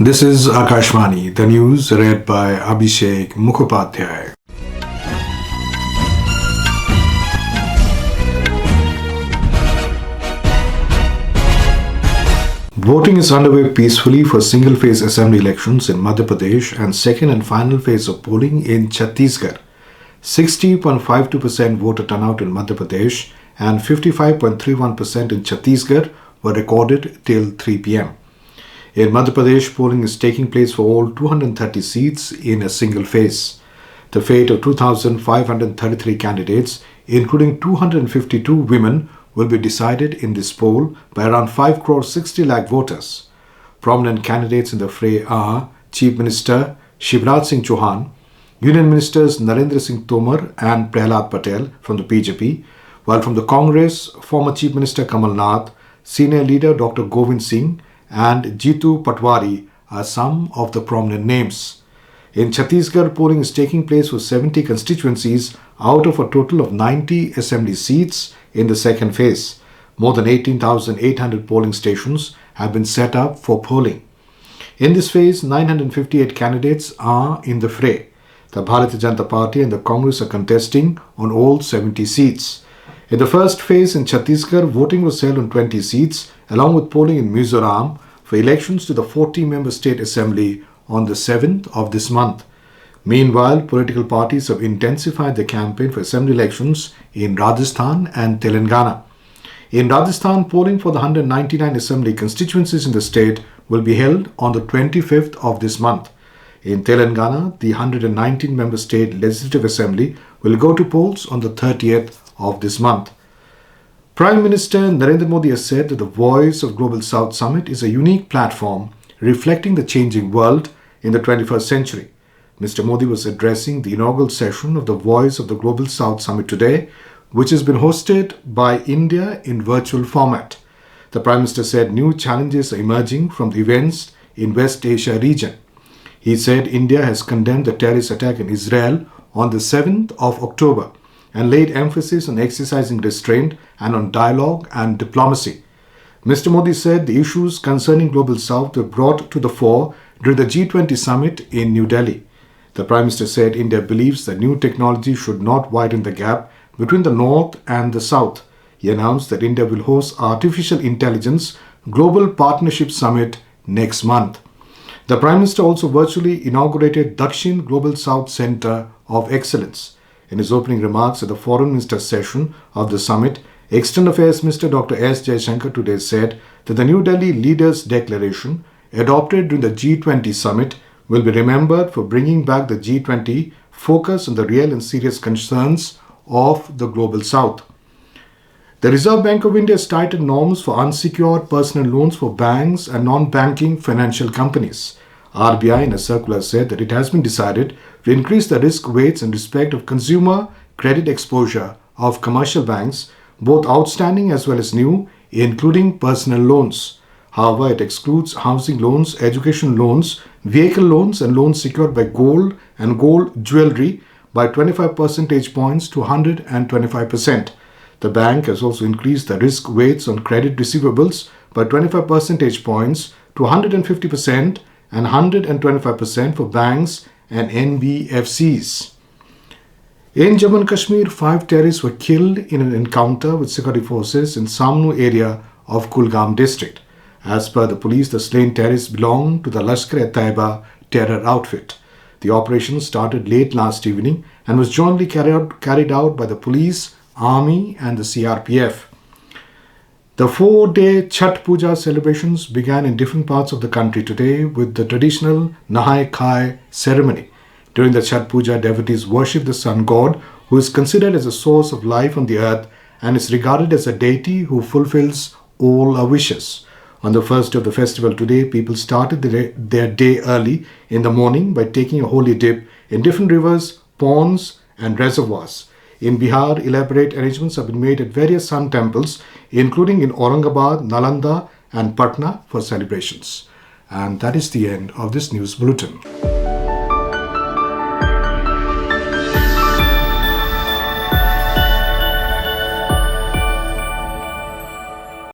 This is Akashvani, the news read by Abhishek Mukhopadhyay. Voting is underway peacefully for single-phase assembly elections in Madhya Pradesh and second and final phase of polling in Chhattisgarh. 60.52% voter turnout in Madhya Pradesh and 55.31% in Chhattisgarh were recorded till 3 p.m. In Madhya Pradesh, polling is taking place for all 230 seats in a single phase. The fate of 2,533 candidates, including 252 women, will be decided in this poll by around 5 crore 60 lakh voters. Prominent candidates in the fray are Chief Minister Shivraj Singh Chauhan, Union Ministers Narendra Singh Tomar and Prahlad Patel from the BJP, while from the Congress, former Chief Minister Kamal Nath, Senior Leader Dr. Govind Singh and Jitu Patwari are some of the prominent names. In Chhattisgarh, polling is taking place for 70 constituencies out of a total of 90 assembly seats in the second phase. More than 18,800 polling stations have been set up for polling. In this phase, 958 candidates are in the fray. The Bharatiya Janata Party and the Congress are contesting on all 70 seats. In the first phase in Chhattisgarh, voting was held on 20 seats, along with polling in Mizoram for elections to the 40-member state assembly on the 7th of this month. Meanwhile, political parties have intensified their campaign for assembly elections in Rajasthan and Telangana. In Rajasthan, polling for the 199 assembly constituencies in the state will be held on the 25th of this month. In Telangana, the 119-member state legislative assembly will go to polls on the 30th of this month. Prime Minister Narendra Modi has said that the Voice of Global South Summit is a unique platform reflecting the changing world in the 21st century. Mr. Modi was addressing the inaugural session of the Voice of the Global South Summit today, which has been hosted by India in virtual format. The Prime Minister said new challenges are emerging from the events in West Asia region. He said India has condemned the terrorist attack in Israel on the 7th of October and laid emphasis on exercising restraint and on dialogue and diplomacy. Mr. Modi said the issues concerning Global South were brought to the fore during the G20 summit in New Delhi. The Prime Minister said India believes that new technology should not widen the gap between the North and the South. He announced that India will host Artificial Intelligence Global Partnership Summit next month. The Prime Minister also virtually inaugurated Dakshin Global South Center of Excellence. In his opening remarks at the Foreign Ministers session of the summit, External Affairs Minister Dr. S. Jaishankar today said that the New Delhi Leaders' Declaration, adopted during the G20 summit, will be remembered for bringing back the G20 focus on the real and serious concerns of the Global South. The Reserve Bank of India has tightened norms for unsecured personal loans for banks and non-banking financial companies. RBI in a circular said that it has been decided to increase the risk weights in respect of consumer credit exposure of commercial banks, both outstanding as well as new, including personal loans. However, it excludes housing loans, education loans, vehicle loans and loans secured by gold and gold jewelry by 25 percentage points to 125%. The bank has also increased the risk weights on credit receivables by 25 percentage points to 150% and 125% for banks and NBFCs. In Jammu and Kashmir, 5 terrorists were killed in an encounter with security forces in Samnu area of Kulgam district. As per the police, the slain terrorists belong to the Lashkar-e-Taiba terror outfit. The operation started late last evening and was jointly carried out by the police, army and the CRPF. The 4-day Chhat Puja celebrations began in different parts of the country today with the traditional Nahai Khai ceremony. During the Chhat Puja, devotees worship the sun god, who is considered as a source of life on the earth and is regarded as a deity who fulfills all our wishes. On the first day of the festival today, people started their day early in the morning by taking a holy dip in different rivers, ponds and reservoirs. In Bihar, elaborate arrangements have been made at various sun temples, including in Aurangabad, Nalanda and Patna for celebrations. And that is the end of this news bulletin.